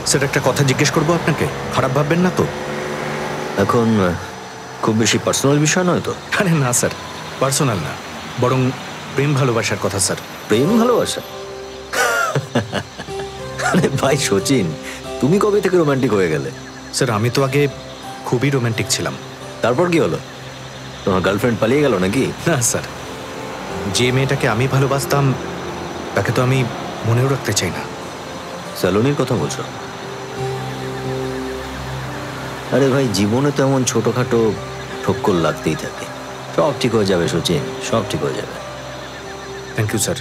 Sir একটা কথা জিজ্ঞেস করবো আপনাকে, খারাপ ভাববেন না তো? এখন খুব বেশি পার্সোনাল বিষয় নয় তো? আরে না স্যার, পার্সোনাল না, বরং প্রেম ভালোবাসার কথা স্যার। প্রেম ভালোবাসা? আরে ভাই সচিন, তুমি কবে থেকে রোমান্টিক হয়ে গেলে? স্যার আমি তো আগে খুবই রোমান্টিক ছিলাম। তারপর কি হলো? তোমার গার্লফ্রেন্ড পালিয়ে গেল নাকি? না স্যার, যে মেয়েটাকে আমি ভালোবাসতাম তাকে তো আমি মনেও রাখতে চাই না। স্যালোনির কথা বলছো? আরে ভাই, জীবনে তো এমন ছোটখাটো ঠক্কর লাগতেই থাকে। সব ঠিক হয়ে যাবে সচিন, সব ঠিক হয়ে যাবে। Thank you sir.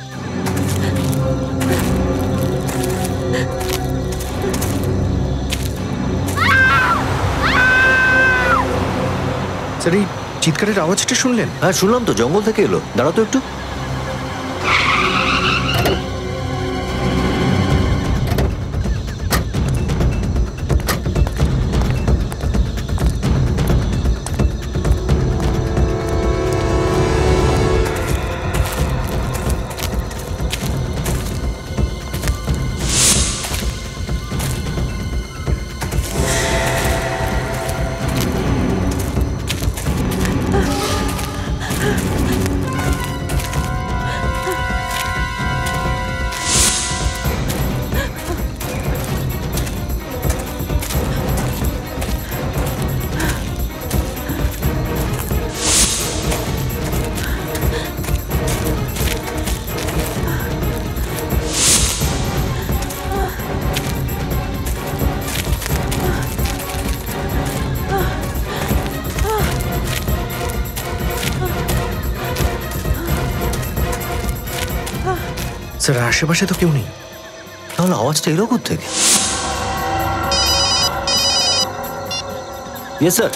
স্যার এই চিৎকারের আওয়াজটা শুনলেন? হ্যাঁ শুনলাম তো, জঙ্গল থেকে এলো। দাঁড়াও তো একটু। স্যার আশেপাশে তো কেউ নেই। তাহলে আওয়াজটা এলো কোত্থেকে? Yes sir.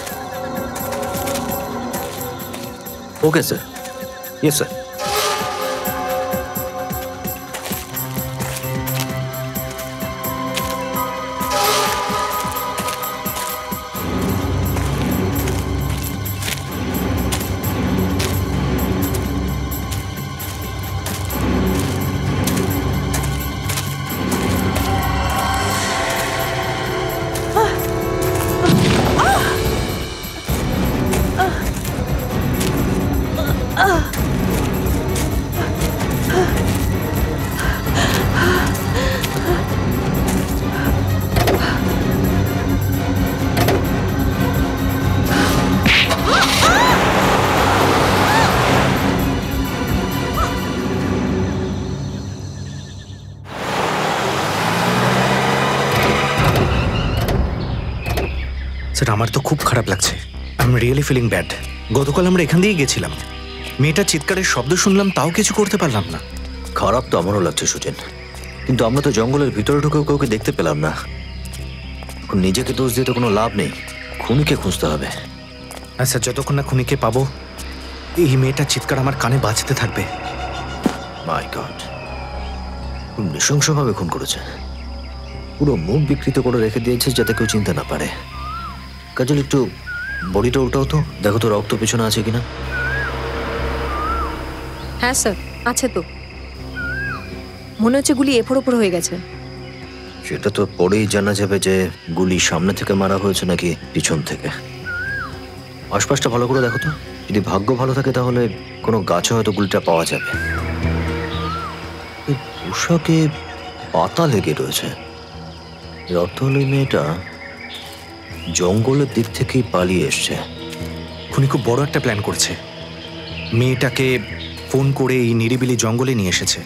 Okay sir. Yes sir. Sir আমার তো খুব খারাপ লাগছে। I am really feeling bad. গতকাল আমরা এখান দিয়েই গেছিলাম, মেয়েটার চিৎকারের শব্দ শুনলাম, তাও কিছু করতে পারলাম না। খারাপ তো আমারও লাগছে সুজেন, কিন্তু আমরা তো জঙ্গলের ভিতরে ঢুকেও কাউকে দেখতে পেলাম না। এখন নিজেকে দোষ দিয়ে তো কোনো লাভ নেই, খুনিকে খুঁজতে হবে। আচ্ছা, যতক্ষণ না খুনিকে পাবো এই মেয়েটার চিৎকার আমার কানে বাজতে থাকবে। মাই গড, খুব নৃশংসভাবে খুন করেছে। পুরো মুখ বিকৃত করে রেখে দিয়েছে যাতে কেউ চিনতে না পারে। কাজল একটু বডিটা উল্টাও তো, দেখো তো রক্ত পেছনে আছে কিনা। হ্যাঁ স্যার, আছে তো। মনে হচ্ছে গুলি এপড় ওপড় হয়ে গেছে। সেটা তো পরেই জানা যাবে যে গুলি সামনে থেকে মারা হয়েছে নাকি পিছন থেকে। আশপাশটা ভালো করে দেখো তো, যদি ভাগ্য ভালো থাকে তাহলে কোনো গাছে হয়তো গুলিটা পাওয়া যাবে। পোশাকে পাতা লেগে রয়েছে, এর অর্থ হলো এই মেয়েটা জঙ্গলের দিক থেকেই পালিয়ে এসছে। খুনি খুব বড় একটা প্ল্যান করছে। মেয়েটাকে ফোন করে এই নিরিবিলি জঙ্গলে নিয়ে এসেছে,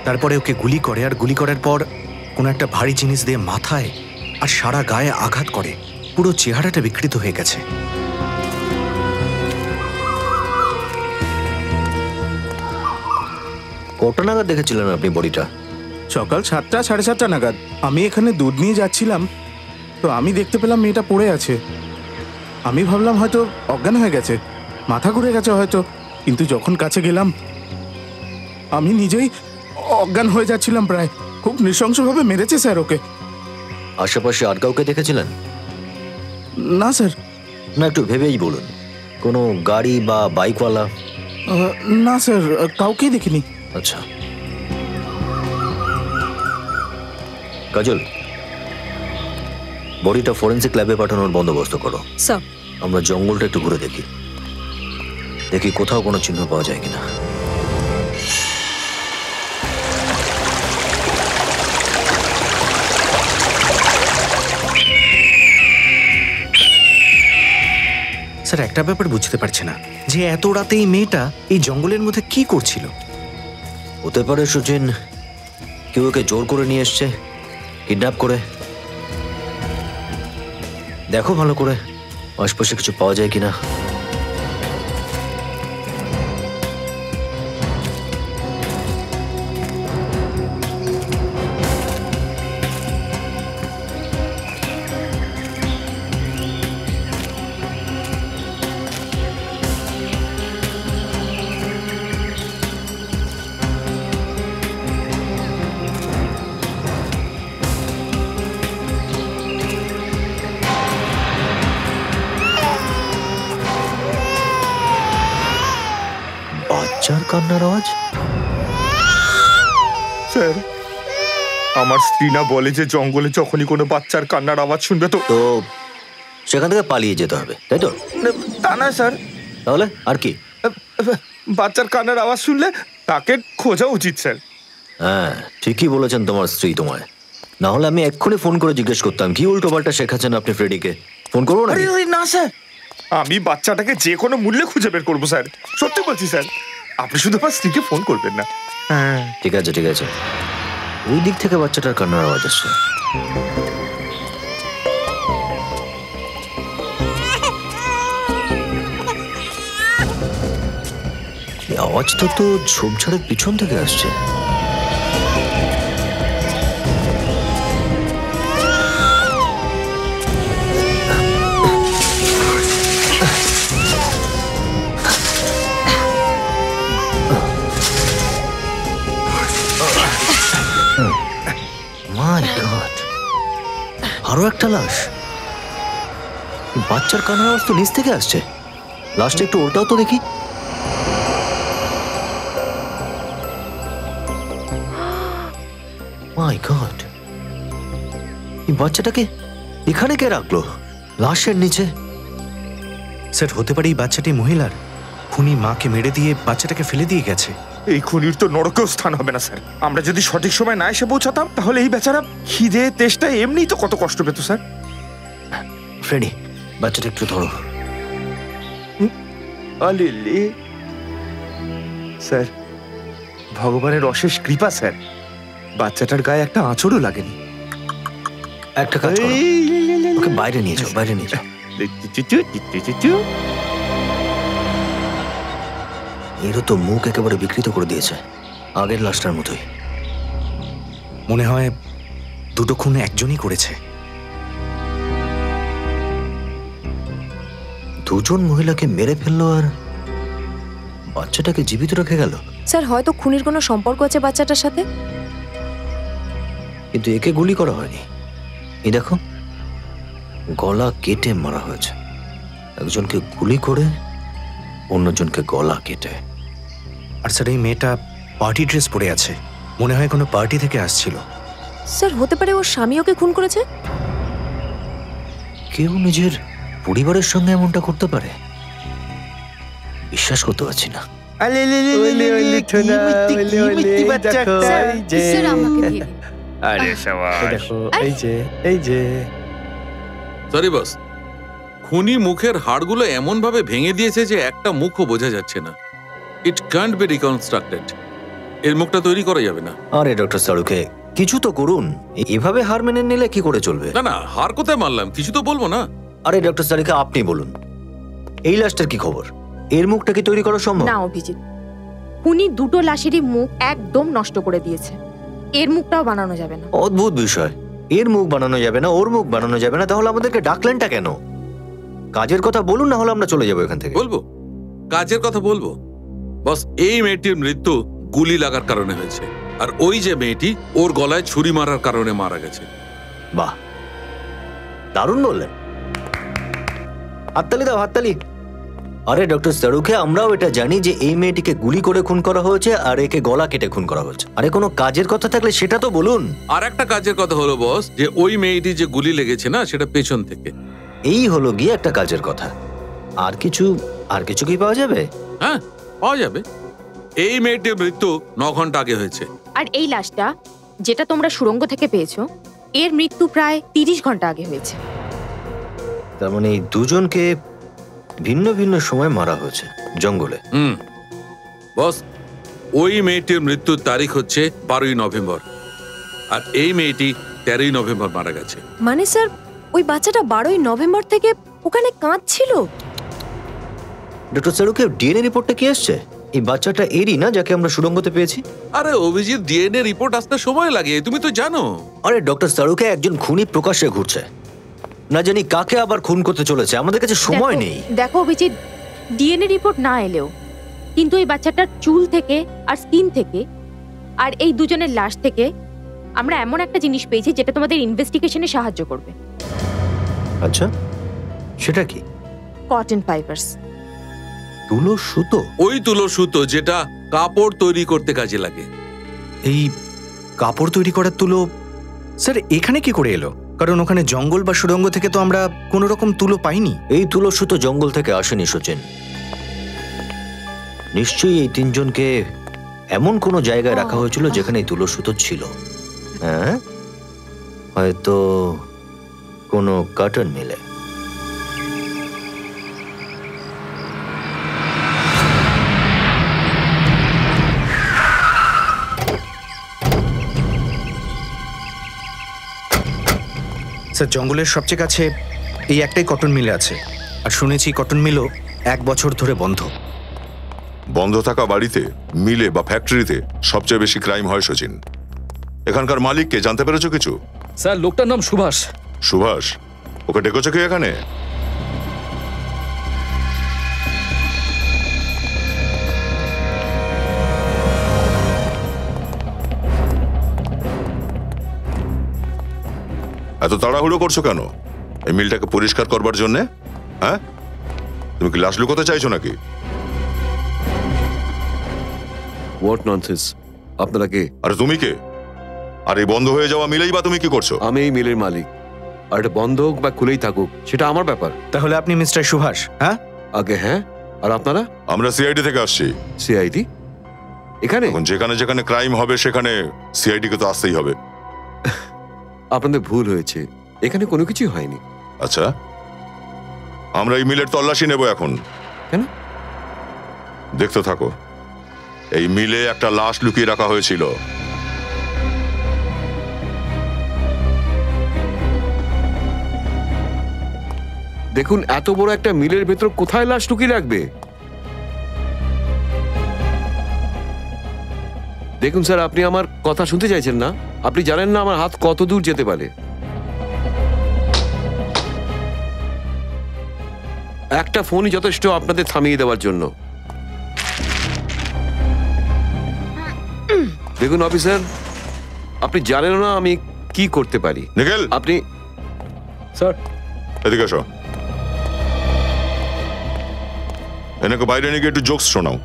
তারপরে ওকে গুলি করে, আর গুলি করার পর কোনো একটা ভারী জিনিস দিয়ে মাথায় আর সারা গায়ে আঘাত করে। পুরো চেহারাটা বিকৃত হয়ে গেছে। কটা নাগাদ দেখেছিলেন আপনি বডিটা? সকাল 7টা 7:30 নাগাদ। আমি এখানে দুধ নিয়ে যাচ্ছিলাম, তো আমি দেখতে পেলাম মেয়েটা পড়ে আছে। আমি ভাবলাম হয়তো অজ্ঞান হয়ে গেছে, মাথা ঘুরে গেছে হয়তো, কিন্তু যখন কাছে গেলাম আমি নিজেই অজ্ঞান হয়ে যাচ্ছিলাম প্রায়। খুব নৃশংসভাবে মেরেছে স্যার ওকে। আশেপাশে আর কাউকে দেখেছিলেন? না স্যার। না, একটু ভেবেই বলুন। কোনো গাড়ি বা বাইকওয়ালা? না স্যার, কাউকেই দেখিনি। আচ্ছা কাজল, বডিটা ফরেন্সিক ল্যাবে পাঠানোর বন্দোবস্ত করো। স্যার। আমরা জঙ্গলটা একটু ঘুরে দেখি, দেখি কোথাও কোনো চিহ্ন পাওয়া যায় কিনা। স্যার, একটা ব্যাপার বুঝতে পারছি না যে এত রাতে এই মেয়েটা এই জঙ্গলের মধ্যে কি করছিল। হতে পারে সচিন কেউ ওকে জোর করে নিয়ে এসছে, কিডন্যাপ করে। দেখো ভালো করে আশপাশে কিছু পাওয়া যায় কিনা। বাচ্চার কান্নার আওয়াজ। স্যার, আমার স্ত্রী না বলে যে জঙ্গলে যখনই কোনো বাচ্চার কান্নার আওয়াজ শুনবে তো তো সেখান থেকে পালিয়ে যেতে হবে, তাই তো? তা না স্যার, তাহলে আর কি? বাচ্চার কান্নার আওয়াজ শুনলে তাকে খোঁজা উচিত স্যার। হ্যাঁ, ঠিকই বলেছেন তোমার স্ত্রী তোমায়। না হলে আমি এক্ষুনি ফোন করে জিজ্ঞেস করতাম কি উল্টো পাল্টা শেখাচ্ছেন আপনি ফ্রেডিকে। ফোন করবো না? না স্যার, আমি বাচ্চাটাকে যে কোনো মূল্যে খুঁজে বের করবো স্যার, সত্যি বলছি স্যার। আপনি শুধু আমার স্ত্রীকে ফোন করবেন না। হ্যাঁ ঠিক আছে ঠিক আছে। ওই দিক থেকে বাচ্চাটার কান্নার আওয়াজ আসছে। এই আওয়াজটা তো ঝোপঝাড়ের পিছন থেকে আসছে। My God! আরো একটা লাশ। বাচ্চার কান্নার আওয়াজ তো নিচ থেকে আসছে। লাশটা একটু ওটাও তো দেখি। My God! এই বাচ্চাটাকে এখানে কে রাখলো? লাশের নিচে। স্যার, হতে পারে এই বাচ্চাটি মহিলার। খুনি মাকে মেরে দিয়ে বাচ্চাটাকে ফেলে দিয়ে গেছে। এই খুনির তো নরকেও স্থান হবে না স্যার। আমরা যদি সঠিক সময় না এসে পৌঁছাতাম তাহলে এই বেচারা খিদে তেষ্টায় এমনিই তো কত কষ্ট পেত স্যার। ফ্রেডি, বাচ্চাটা একটু ধরো। আলেলে স্যার, ভগবানের অশেষ কৃপা স্যার, বাচ্চাটার গায়ে একটা আঁচড়ও লাগেনি। একটা কাজ করো, ওকে বাইরে নিয়ে যাও, বাইরে নিয়ে যাও। এরও তো মুখ একেবারে বিকৃত করে দিয়েছে, আগের লাশটার মতোই। মনে হয় দুটো খুন একজনই করেছে। দুজন মহিলাকে মেরে ফেললো আর বাচ্চাটাকে জীবিত রেখে গেল। স্যার, হয়তো খুনির কোনো সম্পর্ক আছে বাচ্চাটার সাথে। কিন্তু একে গুলি করা হয়নি। এই দেখো, গলা কেটে মারা হয়েছে। একজনকে গুলি করে অন্যজনকে গলা কেটে। আর স্যার, এই মেয়েটা পার্টি ড্রেস পরে আছে। মনে হয় কোনো পার্টি থেকে আসছিল। স্যার, হতে পারে ওর স্বামী ওকে খুন করেছে। কেউ নিজের পরিবারের সঙ্গে এমনটা করতে পারে? বিশ্বাস করতে পারছি না। সরি বস, খুনি মুখের হাড়গুলো এমন ভাবে ভেঙে দিয়েছে যে একটা মুখও বোঝা যাচ্ছে না। ইট ক্যান্ট বি রিকনস্ট্রাক্টেড। এর মুখটা তৈরি করা যাবে না। আরে ডক্টর সারুকে কিছু তো করুন। এভাবে হার মেনে নিলে কি করে চলবে? না না, হার কোথায় মারলাম, কিছু তো বলবো না। আরে ডক্টর সারুকে আপনি বলুন, এই লাশটার কি খবর? এর মুখটা কি তৈরি করা সম্ভব? না অভিজিৎ, খুনি দুটো লাশেরই মুখ একদম নষ্ট করে দিয়েছে। এর মুখটাও বানানো যাবে না। অদ্ভুত বিষয়, এর মুখ বানানো যাবে না, ওর মুখ বানানো যাবে না, তাহলে আমাদেরকে ডাকলেনটা কেন? কাজের কথা বলুন, না হলে আমরা চলে যাবো এখান থেকে। বলবো, কাজের কথা বলবো। বস, এই মেয়েটির মৃত্যু গুলি লাগার কারণে হয়েছে, আর ওই যে মেয়েটি ওর গলায় ছুরি মারার কারণে মারা গেছে। বাহ, দারুণ বললেন। হাততালি দাও, হাততালি। আরে ডক্টর সারুকে, আমরাও এটা জানি যে এই মেয়েটিকে গুলি করে খুন করা হয়েছে আর একে গলা কেটে খুন করা হয়েছে। আরে কোনো কাজের কথা থাকলে সেটা তো বলুন। আর একটা কাজের কথা হলো বস, যে ওই মেয়েটি যে গুলি লেগেছে না, সেটা পেছন থেকে। এই হলো গিয়ে একটা কাজের কথা। আর কিছু কি পাওয়া যাবে? হ্যাঁ, পাওয়া যাবে। এই মেয়েটির মৃত্যু 9 ঘন্টা আগে হয়েছে। আর এই লাশটা যেটা তোমরা সুড়ঙ্গ থেকে পেয়েছো, এর মৃত্যু প্রায় 30 ঘন্টা আগে হয়েছে। তার মানে এই দুজনকে ভিন্ন ভিন্ন সময় মারা হয়েছে জঙ্গলে। বস, ওই মেয়েটির মৃত্যুর তারিখ হচ্ছে 12ই নভেম্বর, আর এই মেয়েটি 13ই নভেম্বর মারা গেছে। মানে স্যার, ওই বাচ্চাটা 12ই নভেম্বর থেকে ওখানে কাঁদছিল। ডক্টর সারুকে, ডিএনএ রিপোর্টটা কি আসছে? এই বাচ্চাটা এরই না যাকে আমরা সুড়ঙ্গতে পেয়েছি? আরে অভিজিৎ, ডিএনএ রিপোর্ট আসতে সময় লাগে, তুমি তো জানো। আরে ডক্টর সারুকে, একজন খুনি প্রকাশ্যে ঘুরছে, না জানি কাকে আবার খুন করতে চলেছে। আমাদের কাছে সময় নেই। দেখো অভিজিৎ, ডিএনএ রিপোর্ট না এলেও কিন্তু এই বাচ্চাটার চুল থেকে আর স্কিন থেকে আর এই দুজনের লাশ থেকে আমরা এমন একটা জিনিস পেয়েছি যেটা তোমাদের ইনভেস্টিগেশনে সাহায্য করবে। আচ্ছা, সেটা কি? Cotton fibres. তুলো সুতো? ওই তুলো সুতো যেটা কাপড় তৈরি করতে কাজে লাগে। এই কাপড় তৈরি করার তুলো স্যার এখানে কি করে এলো? কারণ ওখানে জঙ্গল বা সুড়ঙ্গ থেকে তো আমরা কোনো রকম তুলো পাইনি। এই তুলো সুতো জঙ্গল থেকে আসেনি সচিন। নিশ্চয়ই এই তিনজনকে এমন কোনো জায়গায় রাখা হয়েছিল যেখানে এই তুলো সুতো ছিল। হ্যাঁ, হয়তো কোনো কটন মিলে। স্যার, জঙ্গলের সবচেয়ে কাছে এই একটাই কটন মিল আছে, আর শুনেছি কটন মিলও 1 বছর ধরে বন্ধ। বন্ধ থাকা বাড়িতে, মিলে বা ফ্যাক্টরিতে সবচেয়ে বেশি ক্রাইম হয় সচিন। এখানকার মালিককে জানতে পেরেছো কিছু? স্যার, লোকটার নাম সুভাষ। সুভাষ? ওকে ডেকেছো কি এখানে? এত তাড়াহুড়ো করছো কেন এই মিলটাকে পরিষ্কার করবার জন্য? হ্যাঁ, তুমি কি লাশ লুকোতে চাইছো নাকি? What nonsense! আপনারা কে? আরে তুমি কে? আর এই বন্ধ হয়ে যাওয়া মিলেই বা তুমি কি করছো? আমি এই মিলের মালিক, আর এটা বন্ধ হোক বা খুলেই থাকুক সেটা আমার ব্যাপার। তাহলে আপনি মিস্টার সুভাষ? হ্যাঁ আগে হ্যাঁ, আর আপনারা? আমরা সিআইডি থেকে আসছি। সিআইডি? এখানে? এখন যেখানে যেখানে ক্রাইম হবে সেখানে সিআইডি কে তো আসতেই হবে। আপনাদের ভুল হয়েছে, এখানে কোনো কিছুই হয়নি। আচ্ছা, আমরা এই মিলের তল্লাশি নেব এখন। কেন? দেখতে থাকো। এই মিলে একটা লাশ লুকিয়ে রাখা হয়েছিল। দেখুন, এত বড় একটা মিলের ভেতর কোথায় লাশ লুকিয়ে রাখবে? দেখুন স্যার, আপনি আমার কথা শুনতে চাইছেন না। আপনি জানেন না আমার হাত কত দূর যেতে পারে। একটা ফোনই যথেষ্ট আপনাদের থামিয়ে দেওয়ার জন্য। দেখুন অফিসার, আপনি জানেন না আমি কি করতে পারি। নিখিল, আপনি স্যার এদিকে এসো। এনেকে বাইরে নিয়ে গিয়ে একটু জোকস শোনাও।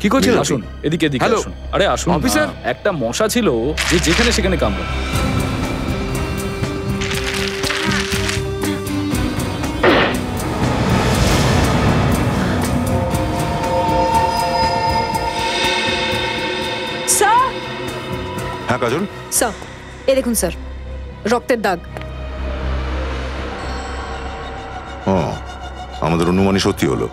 কি করছেন? আসুন এদিকে, এদিকে হ্যালো। আসুন। আরে আসুন অফিসার। না, একটা মশা ছিল যে যেখানে সেখানে কামড়ায়। স্যার, হ্যাঁ কাজল? স্যার এ দেখুন স্যার, রক্তের দাগ। আমাদের অনুমানই সত্যি হলো।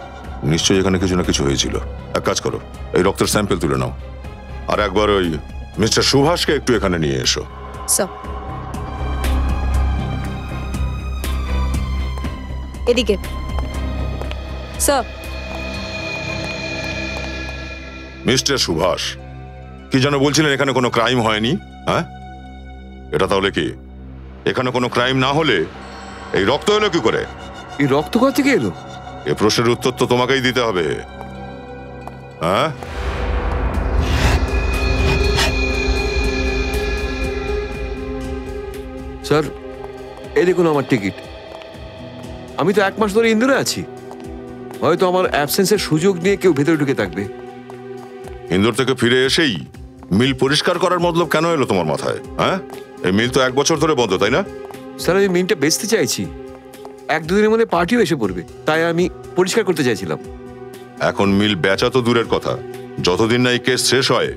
নিশ্চয়ই এখানে কিছু না কিছু হয়েছিল। এক কাজ করো, এই রক্তের স্যাম্পল তুলে নাও, আর একবার ওই মিস্টার সুভাষকে একটু এখানে নিয়ে এসো। স্যার এদিকে। স্যার, মিস্টার সুভাষ, কি যেন বলছিলেন এখানে কোনো ক্রাইম হয়নি? হ্যাঁ, এটা তাহলে কি? এখানে কোনো ক্রাইম না হলে এই রক্ত এলো কি করে? এই রক্ত কোথা থেকে এলো? এ প্রশ্নের উত্তর তো তোমাকেই দিতে হবে। হ্যাঁ, স্যার এই দেখুন আমার টিকিট। আমি তো 1 মাস ধরে ইন্দোরে আছি। হয়তো আমার অ্যাবসেন্সের সুযোগ নিয়ে কেউ ভেতরে ঢুকে থাকবে। ইন্দোর থেকে ফিরে এসেই মিল পরিষ্কার করার মতলব কেন এলো তোমার মাথায়? হ্যাঁ, এই মিল তো 1 বছর ধরে বন্ধ, তাই না? স্যার আমি মিনটা বেচতে চাইছি, 1-2 দিনের মধ্যে পার্টিও এসে পড়বে, তাই আমি পরিষ্কার করতে চাইছিলাম। এখন মিল বেচা তো দূরের কথা, যতদিন না এই কেস শেষ হয়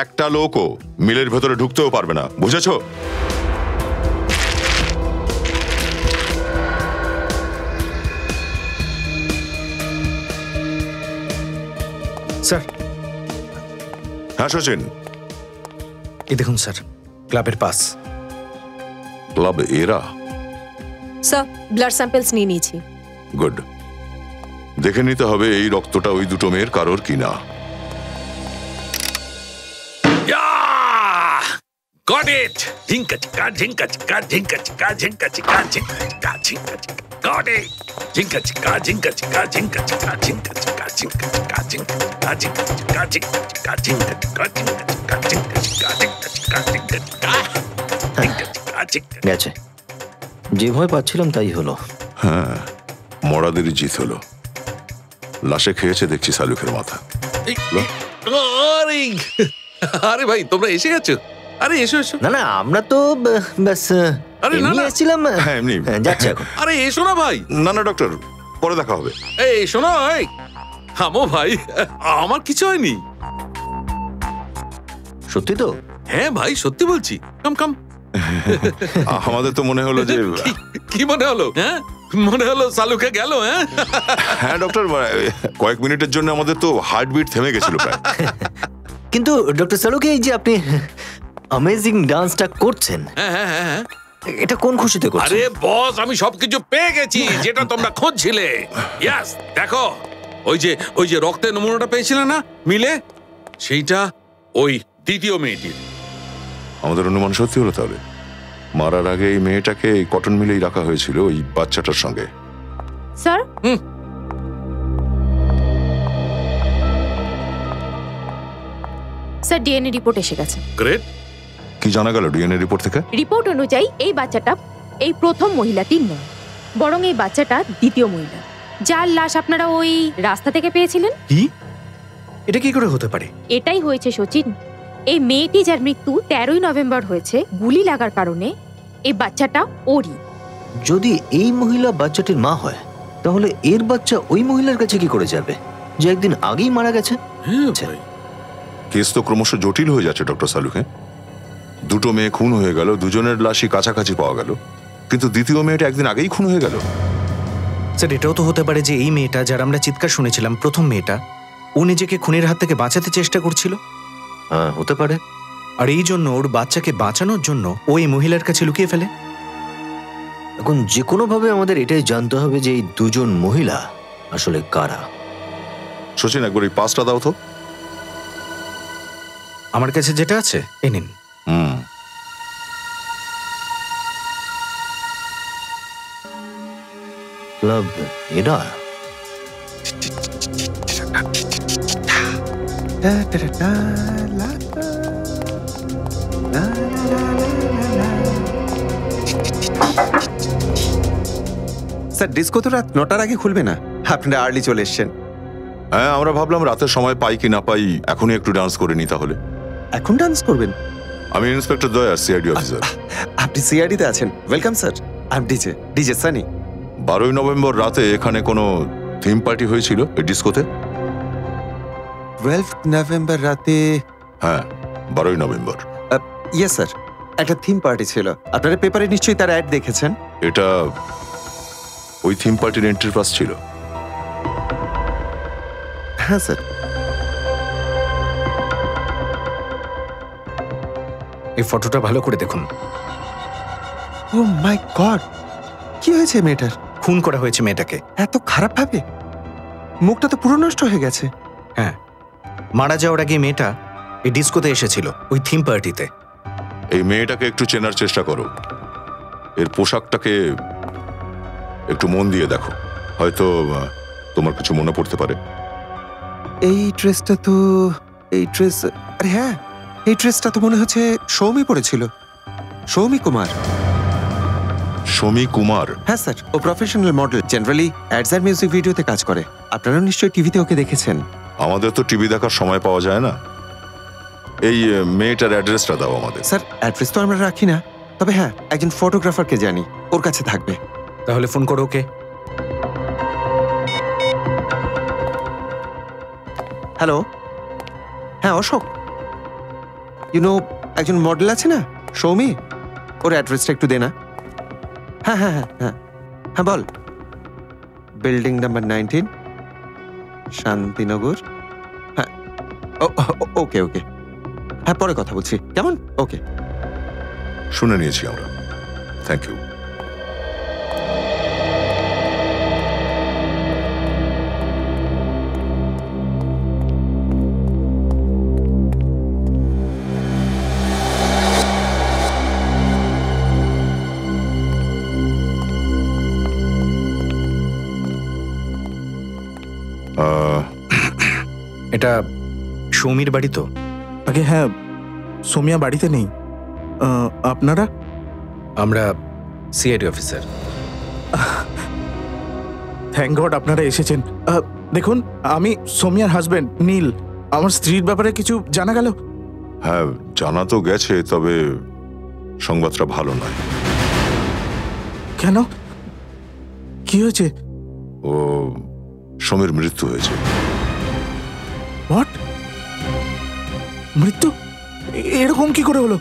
একটা লোকও মিলের ভেতরে ঢুকতেও পারবে না, বুঝেছো? স্যার, হ্যাঁ সচিন, এই দেখুন স্যার, ক্লাবের পাস। ক্লাব এরা? স্যার, ব্লাড স্যাম্পলস নিয়ে নিয়েছি। গুড। দেখে নিতে হবে এই রক্তটা ওই দুটো মেয়ের কারোর কিনা। Got it! Zinka chika, zinka chika, zinka chika, zinka chika, zinka chika, zinka chika. Got it! Zinka chika, zinka chika, zinka chika, zinka chika, zinka chika, zinka chika, zinka chika, zinka chika, zinka chika, zinka chika, zinka chika, zinka chika, zinka chika. Zinka chika, zinka. গেছে, যে ভয় পাচ্ছিলাম তাই হলো। হ্যাঁ, মরাদেরই জিত হলো। লাশে খেয়েছে দেখছি সালুকের মাথা। আরে আরে ভাই, তোমরা এসে গেছো? আরে এসো এসো। না না, আমরা তো ব্যাস আরে না, এমনি না। এসেছিলাম। হ্যাঁ, এমনি। যাচ্ছে এখন। আরে এসো না ভাই। না না ডক্টর, পরে দেখা হবে। এই শোনো, এই থামো ভাই, আমার কিছু হয়নি। সত্যি তো? হ্যাঁ ভাই, সত্যি বলছি। কাম কাম। আমাদের তো মনে হলো যে কি মনে হলো? হ্যাঁ, মনে হলো সালুকে গেল। হ্যাঁ হ্যাঁ ডক্টর, কয়েক মিনিটের জন্য আমাদের তো হার্টবিট থেমে গেছিল প্রায়। কিন্তু ডক্টর সালুকে, এই যে আপনি অ্যামেজিং ডান্সটা করছেন, হ্যাঁ হ্যাঁ হ্যাঁ। এটা কোন খুশিতে করছেন? আরে বস, আমি সবকিছু পেয়ে গেছি যেটা তোমরা খুঁজছিলে। ইয়াস, দেখো, ওই যে রক্তের নমুনাটা পেয়েছিলে না মিলে, সেইটা ওই দ্বিতীয় মেয়েটির। আমাদের অনুমান সত্যি হলো তাহলে? মারার আগে এই মেয়েটাকে এই কটন মিলেই রাখা হয়েছিল ওই বাচ্চাটার সঙ্গে। স্যার, স্যার ডিএনএ রিপোর্ট এসে গেছে। গ্রেট। কি জানা গেল ডিএনএ রিপোর্ট থেকে? রিপোর্ট অনুযায়ী এই বাচ্চাটা এই প্রথম মহিলাটির নয়, বরং এই বাচ্চাটা দ্বিতীয় মহিলা, যার লাশ আপনারা ওই রাস্তা থেকে পেয়েছিলেন। কি? এটা কি করে হতে পারে? এটাই হয়েছে সচিন। এই মেয়েটি যার মৃত্যু 13ই নভেম্বর হয়েছে গুলি লাগার কারণে, এই বাচ্চাটা ওরই। যদি এই মহিলা বাচ্চাটির মা হয়, তাহলে এর বাচ্চা ওই মহিলার কাছে কি করে যাবে যে একদিন আগেই মারা গেছে? হ্যাঁ ভাই, কেস তো ক্রমশ জটিল হয়ে যাচ্ছে ডক্টর সালুকে। দুটো মেয়ে খুন হয়ে গেল, দুজনের লাশই কাছাকাছি পাওয়া গেল, কিন্তু দ্বিতীয় মেয়েটা একদিন আগেই খুন হয়ে গেল। স্যার, এটাও তো হতে পারে যে এই মেয়েটা, যার আমরা চিৎকার শুনেছিলাম, প্রথম মেয়েটা, ও নিজেকে খুনের হাত থেকে বাঁচাতে চেষ্টা করছিল। হ্যাঁ, হতে পারে। আর এই জন্য ওর বাচ্চাকে বাঁচানোর জন্য ও এই মহিলার কাছে লুকিয়ে ফেলে। এখন যে কোনো ভাবে আমাদের এটাই জানতে হবে যে এই দুজন মহিলা আসলে কারা। সচিন, একবার এই পাসটা দাও তো। আমার কাছে যেটা আছে এ নিন। ক্লাব এরা? স্যার, ডিস্কো তো রাত 9টার আগে খুলবে না, আপনারা আর্লি চলে এসছেন। হ্যাঁ, আমরা ভাবলাম রাতের সময় পাই কি না পাই, এখনই একটু ডান্স করে নি তাহলে। এখন ডান্স করবেন? আমি ইন্সপেক্টর দয়া, সিআইডি অফিসার। আপনি সিআইডিতে আছেন? Welcome sir. I am DJ Sunny. 12ই নভেম্বর রাতে এখানে কোনো থিম পার্টি হয়েছিল এই ডিস্কোতে? 12 নভেম্বর রাতে? হ্যাঁ, 12ই নভেম্বর। ইয়েস স্যার, একটা থিম পার্টি ছিল। আপনারা পেপারে নিশ্চয়ই তার অ্যাড দেখেছেন। এটা ওই থিম পার্টির এন্ট্রি পাস ছিল? হ্যাঁ স্যার। এই ফটোটা ভালো করে দেখুন। ও মাই গড, কি হয়েছে মেয়েটার? খুন করা হয়েছে মেয়েটাকে। এত খারাপ ভাবে? মুখটা তো পুরো নষ্ট হয়ে গেছে। হ্যাঁ, মারা যাওয়ার আগে মেয়েটা এই ডিস্কোতে এসেছিল, ওই থিম পার্টিতে। এই মেয়েটাকে একটু চেনার চেষ্টা করো, এর পোশাকটাকে একটু মন দিয়ে দেখো, হয়তো তোমার কিছু মনে পড়তে পারে। এই ড্রেসটা তো, আরে হ্যাঁ, এই ড্রেসটা তো মনে হচ্ছে সৌমি পরেছিল। সৌমি কুমার। সৌমি কুমার? হ্যাঁ স্যার, ও প্রফেশনাল মডেল, জেনারেলি অ্যাডস আর মিউজিক ভিডিওতে কাজ করে। আপনারা নিশ্চয়ই টিভিতে ওকে দেখেছেন। আমাদের তো টিভি দেখার সময় পাওয়া যায় না। এই মেয়েটার অ্যাড্রেসটা দাও আমাদের। স্যার অ্যাড্রেস তো আমরা রাখি না, তবে হ্যাঁ একজন ফটোগ্রাফারকে জানি, ওর কাছে থাকবে। তাহলে ফোন করো ওকে। হ্যালো, হ্যাঁ অশোক, একজন মডেল আছে না সৌমি, ওর অ্যাড্রেসটা একটু দে না। হ্যাঁ হ্যাঁ হ্যাঁ হ্যাঁ হ্যাঁ বল। Building number 19, Shantinagar. হ্যাঁ ওকে ওকে, হ্যাঁ পরে কথা বলছি, কেমন? ওকে, শুনে নিয়েছি আমরা, থ্যাংক ইউ। এটা সৌমির বাড়ি তো? আগে হ্যাঁ, সোমিয়া বাড়িতে নেই। আপনারা? আমরা সিআইডি অফিসার। থ্যাংক গড আপনারা এসেছেন। দেখুন, আমি সোমিয়ার হাজবেন্ড নীল। আমার স্ত্রীর ব্যাপারে কিছু জানা গেল? হ্যাঁ জানা তো গেছে, তবে সংবাদটা ভালো নয়। কেন, কি হয়েছে? ও সমীর মৃত্যু হয়েছে। হোয়াট? মৃত্যু? এরকম কি করে হলো?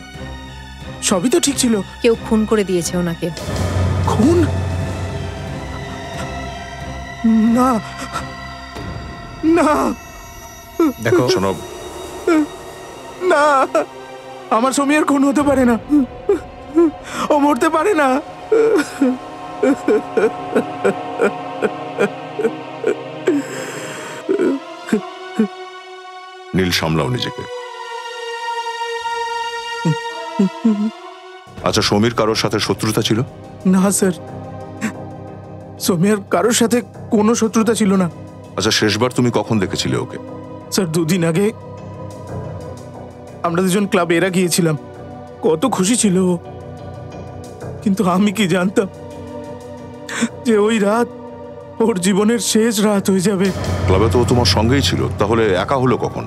সবই তো ঠিক ছিল। কেউ খুন করে দিয়েছে ওনাকে। খুন? না না, দেখো শোনো, না, আমার সমীর খুন হতে পারে না, ও মরতে পারে না। নীল সামলাও নিজেকে। আচ্ছা, সমীর কারোর সাথে শত্রুতা ছিল? না স্যার, সমীর কারোর সাথে কোনো শত্রুতা ছিল না। আচ্ছা, শেষবার তুমি কখন দেখেছিলে ওকে? স্যার 2 দিন আগে আমরা দুজন ক্লাবে এরা গিয়েছিলাম। কত খুশি ছিল ও, কিন্তু আমি কি জানতাম যে ওই রাত ওর জীবনের শেষ রাত হয়ে যাবে। ক্লাবে তো ও তোমার সঙ্গেই ছিল, তাহলে একা হলো কখন?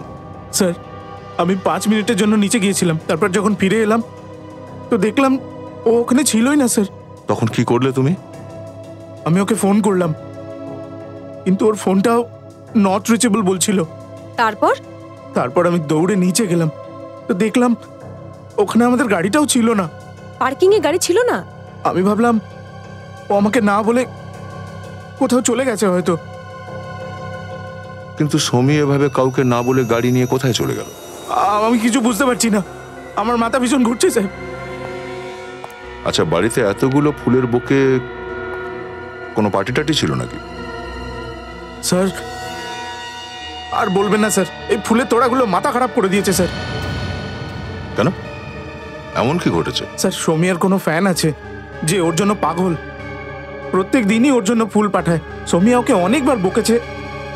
স্যার আমি 5 মিনিটের জন্য নিচে গিয়েছিলাম, তারপর যখন ফিরে এলাম তো দেখলাম ও ওখানে ছিলই না। স্যার তখন কি করলে তুমি? আমি ওকে ফোন করলাম, কিন্তু ওর ফোনটাও নট রিচেবল বলছিল। তারপর আমি দৌড়ে নিচে গেলাম, তো দেখলাম ওখানে আমাদের গাড়িটাও ছিল না। পার্কিং এ গাড়ি ছিল না? আমি ভাবলাম ও আমাকে না বলে কোথাও চলে গেছে হয়তো। কিন্তু সমী এভাবে কাউকে না বলে গাড়ি নিয়ে কোথায় চলে গেল? আমি কিছু বুঝতে পারছি না, আমার মাথা ভীষণ ঘুরছে স্যার। আচ্ছা, বাড়িতে এতগুলো ফুলের বুকে কোনো পার্টি টাটি ছিল নাকি? স্যার আর বলবেন না স্যার, এই ফুলের তোড়াগুলো মাথা খারাপ করে দিয়েছে স্যার। কেন, এমন কি ঘটেছে? স্যার সোমিয়ার কোনো ফ্যান আছে যে ওর জন্য পাগল, প্রত্যেক দিনই ওর জন্য ফুল পাঠায়। সোমিয়া ওকে অনেকবার বকেছে,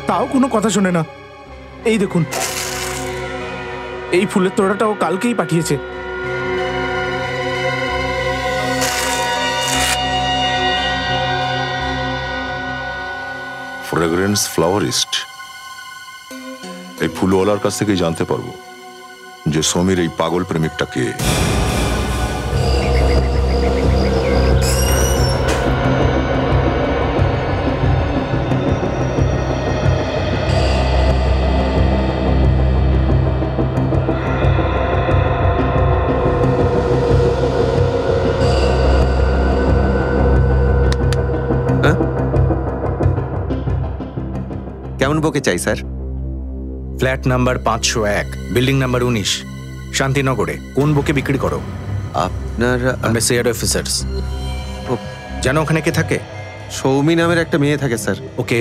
তাও কোনো কথা শোনে না। এই দেখুন, এই ফুলের তোড়াটা ও কালকেই পাঠিয়েছে। ফ্রেগ্রেন্স ফ্লাওয়ারিস্ট, এই ফুলওয়ালার কাছ থেকেই জানতে পারবো যে সমীর এই পাগল প্রেমিকটা কে। কেমন বকে চাই sir? Flat number 501, building number 19, শান্তিনগরে। কোন বুকে বিক্রি করো? আপনার আমরা সিআইডি অফিসার্স। জানো ওখানে কে থাকে? সৌমি নামের একটা মেয়ে থাকে স্যার। ওকে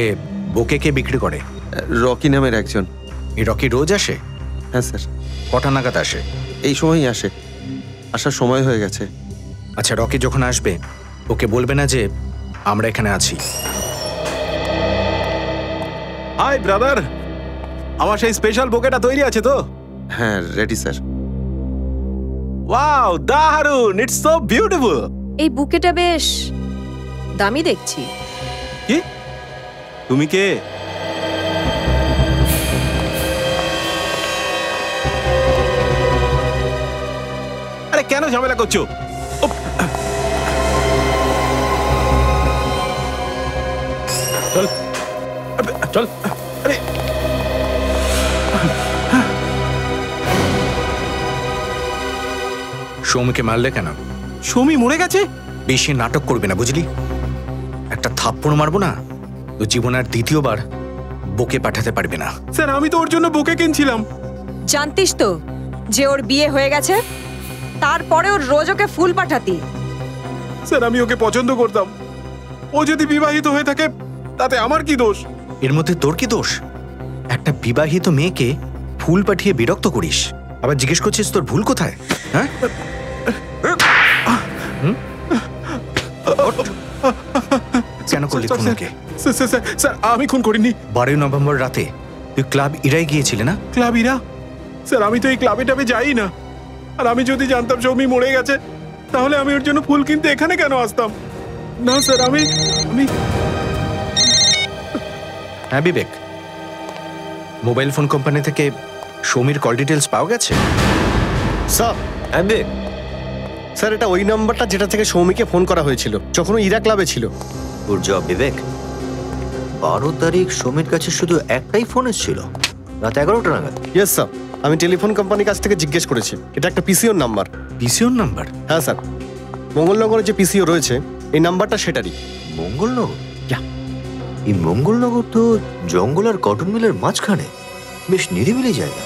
বুকে কে বিক্রি করে? রকি নামের একজন। এই রকি রোজ আসে? হ্যাঁ স্যার। কটা নাগাদ আসে? এই সময়ই আসে, আসার সময় হয়ে গেছে। আচ্ছা, রকি যখন আসবে ওকে বলবে না যে আমরা এখানে আছি। হাই ব্রাদার, আমার সেই স্পেশাল বুকেটা তৈরি আছে তো? হ্যাঁ রেডি স্যার। ওয়াও, দারুন, ইটস সো বিউটিফুল। এই বুকেটা বেশ দামি দেখছি। কি? তুমি কে? কেন ঝামেলা করছো? চল চল। আরে সৌমিকে মারলে কেন? সৌমি মরে গেছে? বেশি নাটক করবে না, বুঝলি? একটা থাপ্পড় মারবো না তো জীবনে আর দ্বিতীয়বার বকে পাঠাতে পারবে না। স্যার আমি তো ওর জন্য বুকে কিনছিলাম। জানতিস তো যে ওর বিয়ে হয়ে গেছে, তারপরে ওর রোজ ওকে ফুল পাঠাতি। স্যার আমি ওকে পছন্দ করতাম, ও যদি বিবাহিত হয়ে থাকে তাতে আমার কি দোষ? এর মধ্যে তোর কি দোষ? একটা বিবাহিত মেয়েকে ফুল পাঠিয়ে বিরক্ত করিস, আবার জিজ্ঞেস করছিস তোর ভুল কোথায়? হ্যাঁ, কেন করলি খুনকে? স্যার আমি খুন করিনি। 12 নভেম্বর রাতে তুই ক্লাব ইরায় গিয়েছিলে না? ক্লাব ইরা? স্যার আমি তো এই ক্লাবে টাবে যাই না, আর আমি যদি জানতাম সৌমি মরে গেছে তাহলে আমি ওর জন্য ফুল কিনতে এখানে কেন আসতাম? না স্যার আমি হ্যাঁ বিবেক, মোবাইল ফোন কোম্পানি থেকে সৌমির কল ডিটেলস পাওয়া গেছে? স্যার স্যার এটা ওই নাম্বারটা যেটা থেকে সৌমিকে ফোন করা হয়েছিল যখন ও ইরা ক্লাবে ছিল। গুড জব বিবেক। 12 তারিখ সৌমির কাছে শুধু একটাই ফোন এসেছিল, রাত 11টা নাগাদ। ইয়েস স্যার, আমি টেলিফোন কোম্পানির কাছ থেকে জিজ্ঞেস করেছি, এটা একটা পিসিওর নাম্বার। পিসিওর নাম্বার? হ্যাঁ স্যার, মঙ্গলনগরে যে পিসিও রয়েছে এই নাম্বারটা সেটারই। মঙ্গলনগর? এই মঙ্গলনগর তো জঙ্গল আর কটন মিলের মাঝখানে, বেশ নিরিবিলি জায়গা।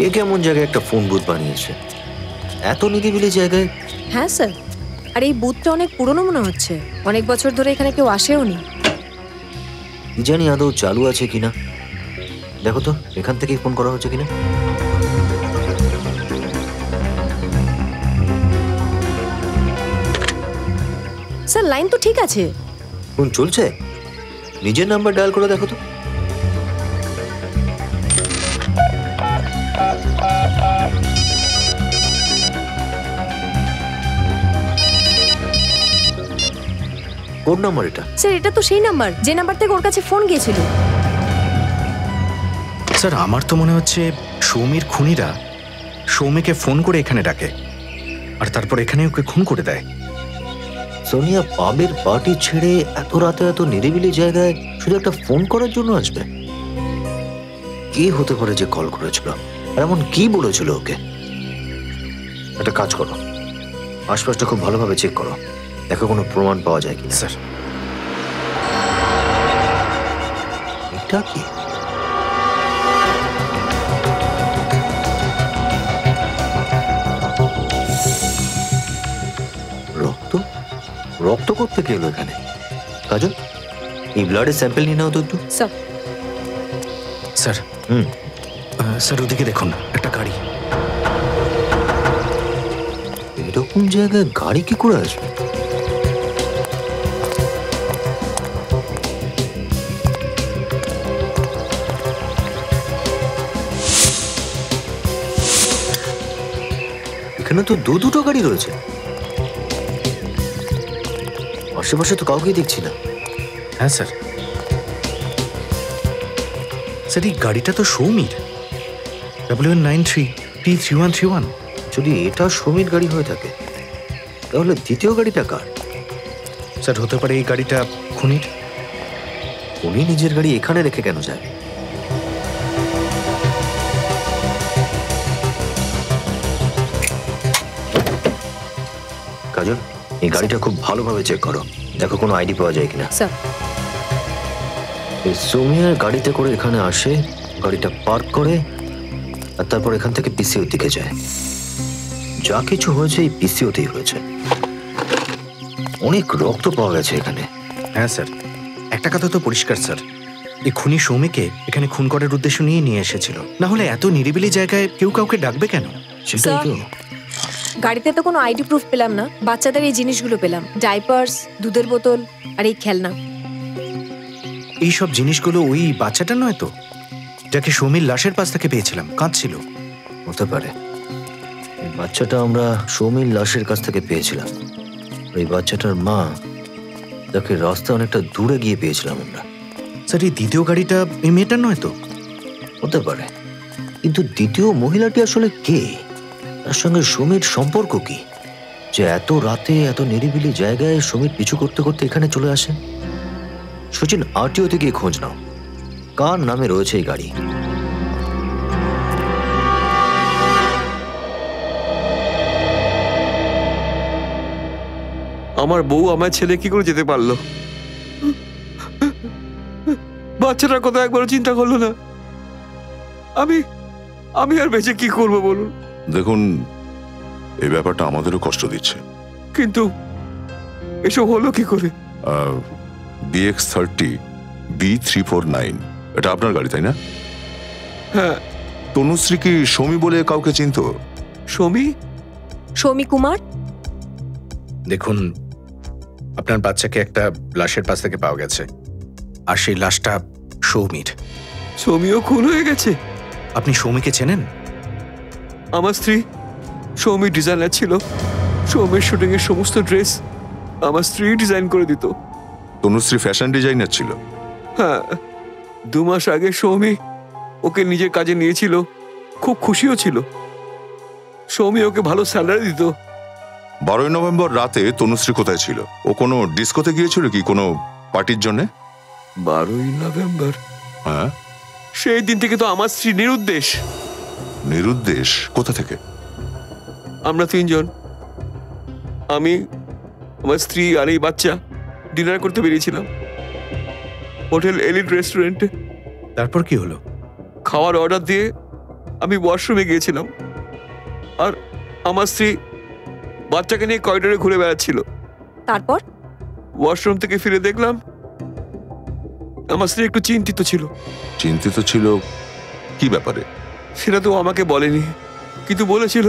এ কেমন জায়গায় একটা ফোন বুথ বানিয়েছে, এত নিরিবিলি জায়গায়? হ্যাঁ স্যার, আর এই বুথটা অনেক পুরনো মনে হচ্ছে, অনেক বছর ধরে এখানে কেউ আসেও নি। কি জানি আদৌ চালু আছে কিনা। দেখো তো এখান থেকেই ফোন করা হচ্ছে কিনা। স্যার লাইন তো ঠিক আছে। ফোন চলছে, নিজের নাম্বার ডায়াল করে দেখো তো। কোন নাম্বার এটা? স্যার এটা তো সেই নাম্বার যে নাম্বার থেকে ওর কাছে ফোন গিয়েছিল। স্যার আমার তো মনে হচ্ছে সৌমির খুনিরা সৌমিকে ফোন করে এখানে ডাকে আর তারপর এখানে ওকে খুন করে দেয়। সোনিয়া পাবের পার্টি ছেড়ে এত রাতে এত নিরিবিলি জায়গায় শুধু একটা ফোন করার জন্য আসবে? কে হতে পারে যে কল করেছিল? আর এমন কি বলেছিল ওকে? একটা কাজ করো, আশপাশটা খুব ভালোভাবে চেক করো, দেখো কোনো প্রমাণ পাওয়া যায় কিনা। স্যার এটা কি? রক্ত? রক্ত করতে গেল এখানে? কাজল এই ব্লাডের স্যাম্পল নিয়ে নাও তো একটু। স্যার স্যার স্যার ওদিকে দেখুন, একটা গাড়ি। এরকম জায়গায় গাড়ি কি করে আসবে? এখানে তো দুটো গাড়ি রয়েছে, আশেপাশে তো কাউকেই দেখছি না। হ্যাঁ স্যার, স্যার এই গাড়িটা তো সৌমির, WN93T3131। যদি এটা সৌমির গাড়ি হয়ে থাকে তাহলে দ্বিতীয় গাড়িটা কার? স্যার হতে পারে এই গাড়িটা খুনির। উনি নিজের গাড়ি এখানে রেখে কেন যায়? কাজল এই গাড়িটা খুব ভালোভাবে চেক করো, দেখো কোনো আইডি পাওয়া যায় কিনা। স্যার সৌমিয়ার গাড়িতে করে এখানে আসে, গাড়িটা পার্ক করে আর তারপর এখান থেকে পিসিওর দিকে যায়। যা কিছু হয়েছে এই পিসিওতেই হয়েছে। অনেক রক্ত পাওয়া গেছে এখানে। হ্যাঁ স্যার, একটা কথা তো পরিষ্কার স্যার, এই খুনি সৌমিকে এখানে খুন করার উদ্দেশ্য নিয়ে এসেছিল, না হলে এত নিরিবিলি জায়গায় কেউ কাউকে ডাকবে কেন? সেটাই তো। গাড়িতে তো কোনো আইডি প্রুফ পেলাম না, বাচ্চাদের এই জিনিসগুলো পেলাম, ডাইপার্স, দুধের বোতল আর এই খেলনা। এইসব জিনিসগুলো ওই বাচ্চাটা নয় তো, যাকে সৌমির লাশের পাশ থেকে পেয়েছিলাম, কাঁদছিল? হতে পারে। এই বাচ্চাটা আমরা সৌমির লাশের কাছ থেকে পেয়েছিলাম, এই বাচ্চাটার মা, তাকে রাস্তা অনেকটা দূরে গিয়ে পেয়েছিলাম আমরা। স্যার এই দ্বিতীয় গাড়িটা এই মেয়েটার নয় তো? হতে পারে, কিন্তু দ্বিতীয় মহিলাটি আসলে কে? তার সঙ্গে সুমির সম্পর্ক কি, যে এত রাতে এত নিরিবিলি জায়গায় সুমির পিছু করতে করতে এখানে চলে আসে? সচিন, আরটিওতে গিয়ে খোঁজ নাও, কার নামে রয়েছে এই গাড়ি। আমার বউ আমার ছেলে কি করে যেতে পারলো? বাচ্চাটার কথা একবারও চিন্তা করলো না। আমি আমি আর বেঁচে কি করব বলুন? দেখুন, এই ব্যাপারটা আমাদেরও কষ্ট দিচ্ছে, কিন্তু এসব হলো কি করে? BX30 B349 এটা আপনার গাড়ি, তাই না? হ্যাঁ। তনুশ্রী কি সৌমি বলে কাউকে চিনতো? সৌমি? সৌমি কুমার? দেখুন, আপনার বাচ্চাকে একটা লাশের পাশ থেকে পাওয়া গেছে, আর সেই লাশটা সৌমির। সৌমিও খুন হয়ে গেছে? আপনি সৌমিকে চেনেন? আমার স্ত্রী সৌমি ডিজাইনার ছিল। সৌমির শুটিং এর সমস্ত ড্রেস আমার স্ত্রী ডিজাইন করে দিত। তনুশ্রী ফ্যাশন ডিজাইনার ছিল? হ্যাঁ, 2 মাস আগে সৌমি ওকে নিজের কাজে নিয়েছিল, খুব খুশিও ছিল। সৌমি ওকে ভালো স্যালারি দিত। 12 নভেম্বর রাতে তনুশ্রী কোথায় ছিল? ও কোনো ডিস্কোতে গিয়েছিল কি কোনো পার্টির জন্য? 12 নভেম্বর? হ্যাঁ। সেই দিন থেকে তো আমার স্ত্রী নিরুদ্দেশ। নিরুদ্দেশ? কোথা থেকে? আমরা 3 জন, আমি, আমার স্ত্রী আর এই বাচ্চা ডিনার করতে বেরিয়েছিলাম হোটেল এলিট রেস্টুরেন্টে। তারপর কি হলো? খাওয়ার অর্ডার দিয়ে আমি ওয়াশরুমে গিয়েছিলাম, আর আমার স্ত্রী বাচ্চাকে নিয়ে করিডোরে ঘুরে বেড়াচ্ছিল। তারপর ওয়াশরুম থেকে ফিরে দেখলাম আমার স্ত্রী একটু চিন্তিত ছিল। চিন্তিত ছিল কি ব্যাপারে? সেটা তো আমাকে বলেনি, কিন্তু বলেছিল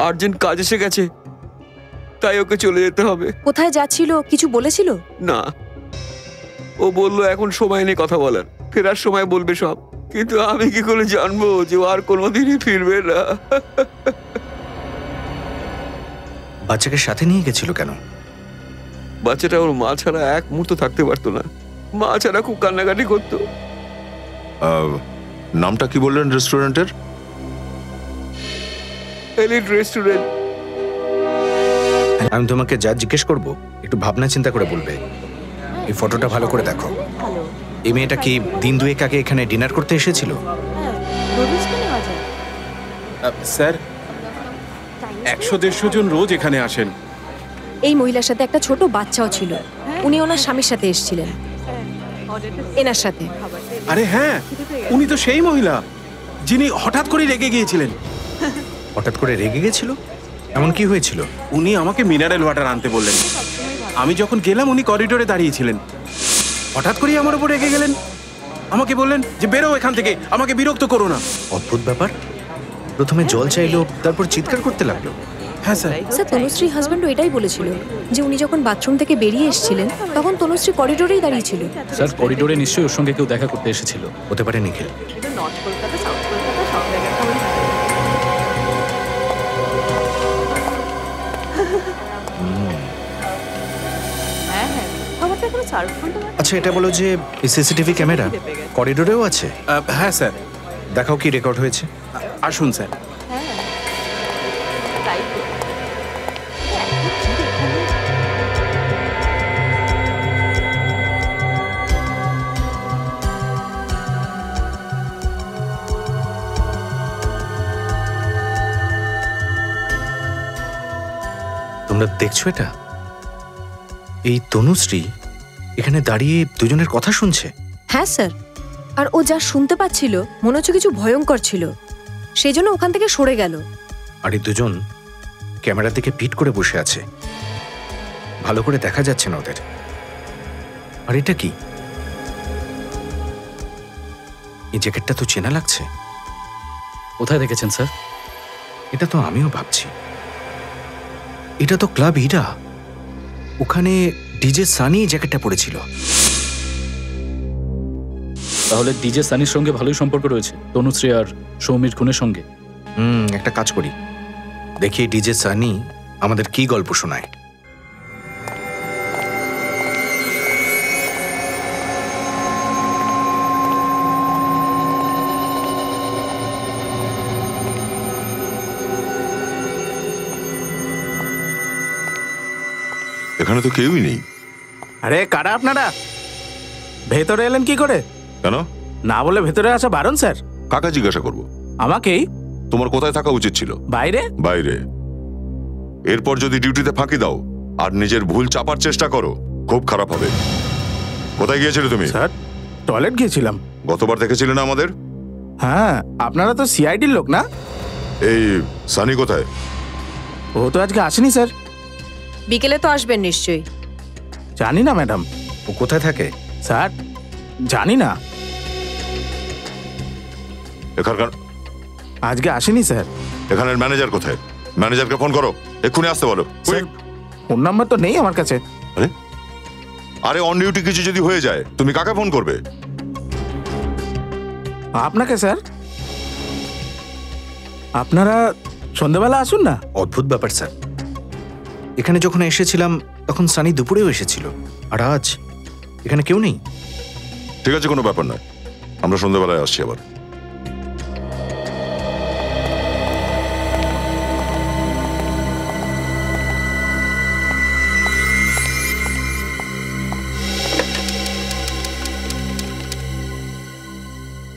আর্জেন্ট কাজ এসে গেছে, তাই ওকে চলে যেতে হবে। কোথায় যাচ্ছিল কিছু বলেছিল? না, ও বললো এখন সময় নেই কথা বলার, ফেরার সময় বলবে সব। কিন্তু আমি কি করে জানবো যে ও আর কোনোদিনই ফিরবে না? বাচ্চাকে সাথে নিয়ে গেছিল কেন? বাচ্চাটা ওর মা ছাড়া এক মুহূর্ত থাকতে পারতো না। মা ছাড়া খুব কান্নাকাটি করতো। নামটা কি বললেন রেস্টুরেন্টের? Elite restaurant. আমি তোমাকে যা জিজ্ঞেস করব একটু ভাবনা চিন্তা করে বলবে। এই ফটোটা ভালো করে দেখো। এই মেয়েটা কি দিন 2 আগে এখানে ডিনার করতে এসেছিল? স্যার, 100-150 জন রোজ এখানে আসেন। এই মহিলার সাথে একটা ছোট বাচ্চাও ছিল। উনি ওনার স্বামীর সাথে এসেছিলেন, এনার সাথে। আরে হ্যাঁ, উনি তো সেই মহিলা যিনি হঠাৎ করে রেগে গিয়েছিলেন। হঠাৎ করে রেগে গেছিল? এমন কি হয়েছিল? উনি আমাকে মিনারেল ওয়াটার আনতে বললেন। আমি যখন গেলাম উনি করিডোরে দাঁড়িয়েছিলেন। হঠাৎ করেই আমার উপর রেগে গেলেন। আমাকে বললেন যে বেরো এখান থেকে, আমাকে বিরক্ত করো না। অদ্ভুত ব্যাপার, প্রথমে জল চাইলো, তারপর চিৎকার করতে লাগলো। হ্যাঁ স্যার। স্যার, তনুশ্রী হাজবেন্ডও এটাই বলেছিল যে উনি যখন বাথরুম থেকে বেরিয়ে এসেছিলেন তখন তনুশ্রী করিডোরেই দাঁড়িয়েছিল। স্যার, করিডোরে নিশ্চয়ই ওর সঙ্গে কেউ দেখা করতে এসেছিল। হতে পারে নিখিল। আচ্ছা, এটা বলো যে সিসিটিভি ক্যামেরা করিডোরেও আছে? হ্যাঁ স্যার। দেখাও কি রেকর্ড হয়েছে। আসুন স্যার। তোমরা দেখছো এটা? এই তনুশ্রী এখানে দাঁড়িয়ে দুজনের কথা শুনছে। হ্যাঁ স্যার, আর ও যা শুনতে পাচ্ছিল মনে হচ্ছে কিছু ভয়ঙ্কর ছিল, সেই জন্য ওখান থেকে সরে গেল। আর এই দুজন ক্যামেরার দিকে পিট করে বসে আছে, ভালো করে দেখা যাচ্ছে না ওদের। আর এটা কি? এই জ্যাকেটটা তো চেনা লাগছে। কোথায় দেখেছেন স্যার? এটা তো আমিও ভাবছি। এটা তো ক্লাব ইরা, ওখানে ডিজে সানি জ্যাকেটটা পরেছিল। তাহলে ডিজে সানির সঙ্গে ভালোই সম্পর্ক রয়েছে তনুশ্রী আর সৌমির খুনের সঙ্গে। একটা কাজ করি, দেখি ডিজে সানি আমাদের কি গল্প শোনায়। এখানে তো কেউই নেই। আরে কারা আপনারা? ভেতরে এলেন কি করে? কেন? না বলে ভেতরে আসা বারণ স্যার। কাকা জিজ্ঞাসা করবো? আমাকেই। তোমার কোথায় থাকা উচিত ছিল? বাইরে। বাইরে? এরপর যদি ডিউটিতে ফাঁকি দাও আর নিজের ভুল চাপার চেষ্টা করো, খুব খারাপ হবে। কোথায় গিয়েছিলে তুমি? স্যার টয়লেট গিয়েছিলাম। গতবার দেখেছিলে না আমাদের? হ্যাঁ, আপনারা তো সিআইডির লোক না? এই সানি কোথায়? ও তো আজকে আসেনি স্যার। বিকেলে তো আসবেন নিশ্চয়ই। জানি না ম্যাডাম। ও কোথায় থাকে? স্যার জানি না, এখানকার আজকে আসেনি স্যার। এখানের ম্যানেজার কোথায়? ম্যানেজারকে ফোন করো, এক্ষুনি আসতে বলো। ফোন নাম্বার তো নেই আমার কাছে। আরে অন ডিউটি কিছু যদি হয়ে যায় তুমি কাকে ফোন করবে? আপনাকে স্যার। আপনারা সন্ধ্যাবেলা আসুন না। অদ্ভুত ব্যাপার স্যার, এখানে যখন এসেছিলাম তখন সানি দুপুরেও এসেছিল, আর আজ এখানে কেউ নেই। ঠিক আছে, কোনো ব্যাপার নয়, আমরা সন্ধ্যাবেলায় আসছি আবার।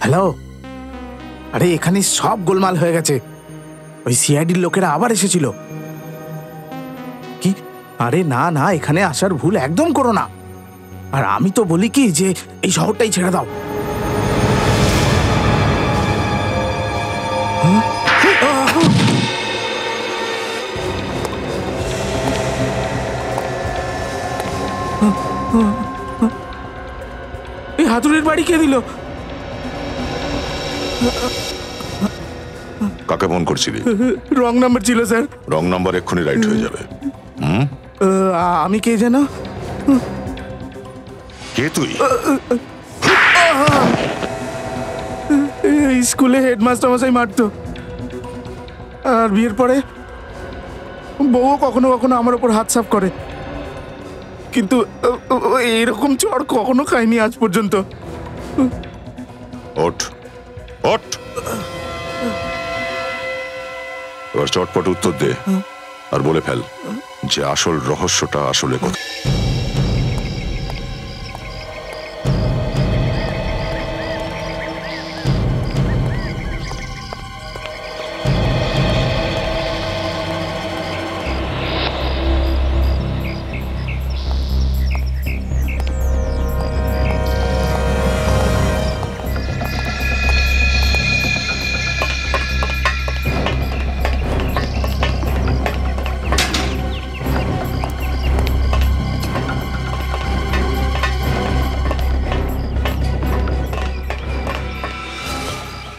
হ্যালো, আরে এখানে সব গোলমাল হয়ে গেছে। ওই সিআইডির লোকেরা আবার এসেছিল। কি? আরে না না, এখানে আসার ভুল একদম করো না। আর আমি তো বলি কি যে এই শহরটাই ছেড়ে দাও। এই হাতুড়ির বাড়ি কে দিল? কাকে ফোন করছিলি? রং নাম্বার ছিল স্যার। রং নাম্বার এক্ষুনি রাইট হয়ে যাবে। আমি কে যেন? কে তুই? স্কুলে হেডমাস্টার মশাই মারতো, আর বিয়ের পরে বউ কখনো কখনো আমার উপর হাত সাফ করে, কিন্তু এরকম চড় কখনো খাইনি আজ পর্যন্ত। ওঠ ওঠ, এবার চটপট উত্তর দে আর বলে ফেল যে আসল রহস্যটা আসলে কোথায়।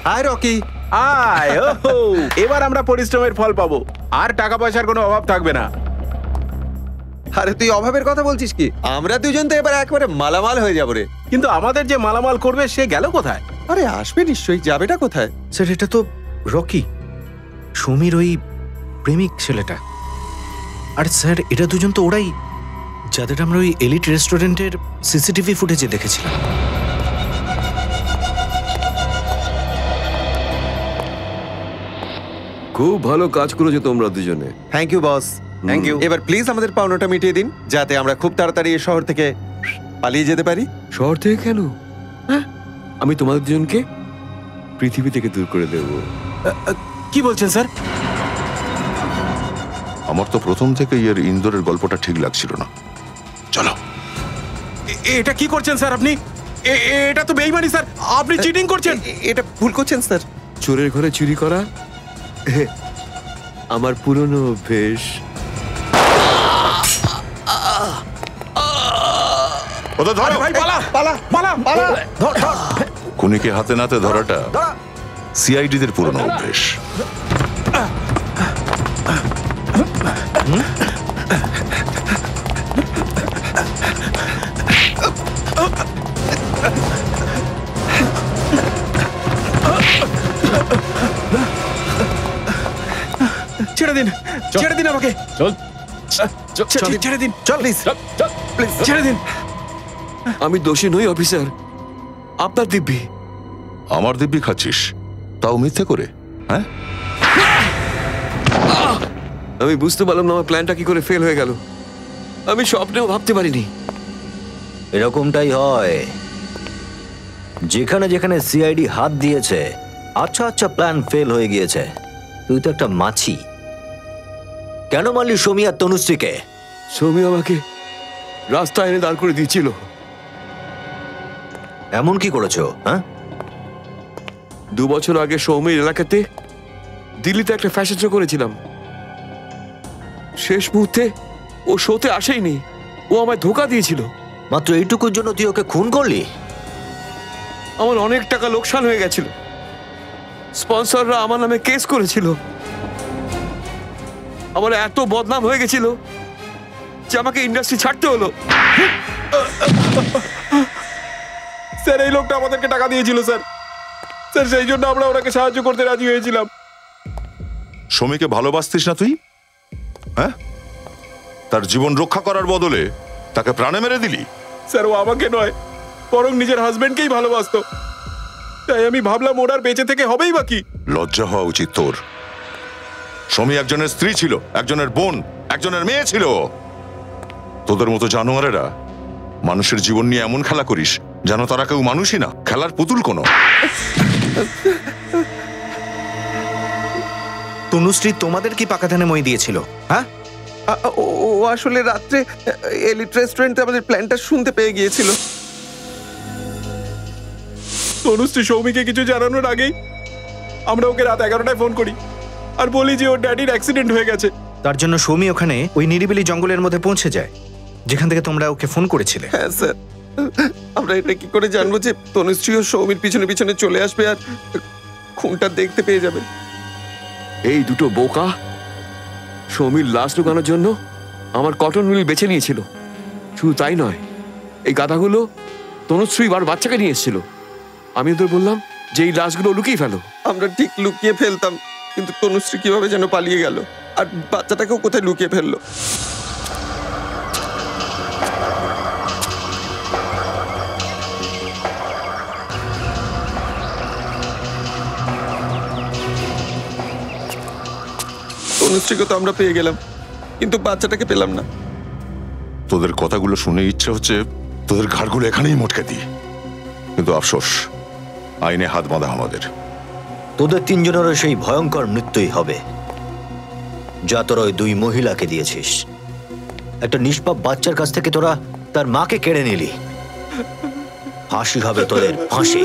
Hi Rocky. আয়, ওহো, এবার আমরা পরিশ্রমের ফল পাবো, আর টাকা পয়সার কোনো অভাব থাকবে না। আরে তুই অভাবের কথা বলছিস কি? আমরা দুজন তো এবার একবারে মালামাল হয়ে যাবো রে। কিন্তু আমাদের যে মালামাল করবে সে গেল কোথায়? আরে আসবে নিশ্চয়ই, যাবেটা কোথায়? স্যার এটা তো রকি, সমীর ওই প্রেমিক ছেলেটা। আর স্যার এটা দুজন তো ওরাই যাদের আমরা ওই এলিট রেস্টুরেন্টের সিসিটিভি ফুটেজে দেখেছিলাম। খুব ভালো কাজ করেছো তোমরা দুজনে। Thank you boss, thank you. এবার প্লিজ আমাদের পাওনাটা মিটিয়ে দিন, যাতে আমরা খুব তাড়াতাড়ি এই শহর থেকে পালিয়ে যেতে পারি। শহর থেকে কেন? হ্যাঁ, আমি তোমাদের দুজনকে পৃথিবী থেকে দূর করে দেব। কি বলছেন স্যার? আমার তো প্রথম থেকে এর ইন্দোরের গল্পটা ঠিক লাগছিল না। চলো। এটা কি করছেন স্যার আপনি? এটা তো বেইমানি স্যার, আপনি চিটিং করছেন। এটা ভুল করছেন স্যার। চোরের ঘরে চুরি করা আমার পুরনো অভ্যেস। খুনিকে হাতে নাতে ধরাটা সিআইডিদের পুরনো অভ্যেস। ছেড়ে দিন, ছেড়ে দিন আমাকে। চল, ছেড়ে দিন, চল প্লিজ, প্লিজ ছেড়ে দিন। আমি দোষী নই অফিসার, আপনার দিব্যি। আমার দিব্যি খাচ্ছিস, তাও মিথ্যে করে? হ্যাঁ, আমি বুঝতে পারলাম না আমার প্ল্যানটা কি করে ফেল হয়ে গেল। আমি স্বপ্নেও ভাবতে পারিনি। এরকমটাই হয়, যেখানে যেখানে সিআইডি হাত দিয়েছে আচ্ছা আচ্ছা প্ল্যান ফেল হয়ে গিয়েছে। তুই তো একটা মাছি। কেন মারলি সৌমি আর তনুশ্রীকে? সৌমি আমাকে রাস্তায় এনে দাঁড় করে দিয়েছিল। এমন কি করেছো? হ্যাঁ, 2 বছর আগে সৌমির এলাকাতে দিল্লিতে একটা ফ্যাশন শো করেছিলাম। শেষ মুহূর্তে ও শোতে আসেইনি, ও আমায় ধোকা দিয়েছিল। মাত্র এইটুকুর জন্য তুই ওকে খুন করলি? আমার অনেক টাকা লোকসান হয়ে গেছিল। স্পন্সররা আমার নামে কেস করেছিল। আমার এত বদনাম হয়ে গেছিল যে আমাকে ইন্ডাস্ট্রি ছাড়তে হলো। স্যার এই লোকটা আমাদেরকে টাকা দিয়েছিল স্যার। স্যার সেই জন্য আমরা ওনাকে সাহায্য করতে রাজি হয়েছিলাম। সৌমিকে ভালোবাসতিস না তুই? হ্যাঁ, তার জীবন রক্ষা করার বদলে তাকে প্রাণে মেরে দিলি। স্যার ও আমাকে নয়, বরং নিজের হাজবেন্ডকেই ভালোবাসতো। তাই আমি ভাবলাম ওর আর বেঁচে থেকে হবেই বা কি। লজ্জা হওয়া উচিত তোর। সৌমি একজনের স্ত্রী ছিল, একজনের বোন, একজনের মেয়ে ছিল। তোদের মতো জানোয়ারেরা মানুষের জীবন নিয়ে এমন খেলা করিস যেন তারা কেউ মানুষই না, খেলার পুতুল কোনো। তনুশ্রী তোমাদের কি পাকাধানে মই দিয়েছিল? হ্যাঁ, ও আসলে রাত্রে এলিট রেস্টুরেন্টে আমাদের প্ল্যানটা শুনতে পেয়ে গিয়েছিল। তনুশ্রী সৌমিকে কিছু জানানোর আগেই আমরা ওকে রাত 11টায় ফোন করি আর বলি যে ওর ড্যাডির অ্যাক্সিডেন্ট হয়ে গেছে। তার জন্য সৌমি ওখানে ওই নিরিবিলি জঙ্গলের মধ্যে পৌঁছে যায় যেখান থেকে তোমরা ওকে ফোন করেছিলে। হ্যাঁ স্যার, আমরা এটা কি করে জানবো যে তনুশ্রী ও সৌমির পিছনে পিছনে চলে আসবে আর খুনটা দেখতে পেয়ে যাবে? এই দুটো বোকা সৌমির লাশ লুকানোর জন্য আমার কটন মিল বেছে নিয়েছিল। শুধু তাই নয়, এই গাধাগুলো তনুশ্রী আর বাচ্চাকে নিয়ে এসেছিল। আমি ওদের বললাম যে এই লাশগুলো লুকিয়ে ফেলো। আমরা ঠিক লুকিয়ে ফেলতাম, কিন্তু তনুশ্রী কিভাবে যেন পালিয়ে গেল আর বাচ্চাটাকেও কোথায় লুকিয়ে ফেললো। তনুশ্রীকে তো আমরা পেয়ে গেলাম, কিন্তু বাচ্চাটাকে পেলাম না। তোদের কথাগুলো শুনে ইচ্ছে হচ্ছে তোদের ঘাড়গুলো এখানেই মটকে দিই, কিন্তু আফসোস আইনে হাত বাঁধা আমাদের। তোদের 3 জনেরও সেই ভয়ঙ্কর মৃত্যুই হবে যা তোরা ওই 2 মহিলাকে দিয়েছিস। একটা নিষ্পাপ বাচ্চার কাছ থেকে তোরা তার মাকে কেড়ে নিলি। ফাঁসি হবে তোদের, ফাঁসি।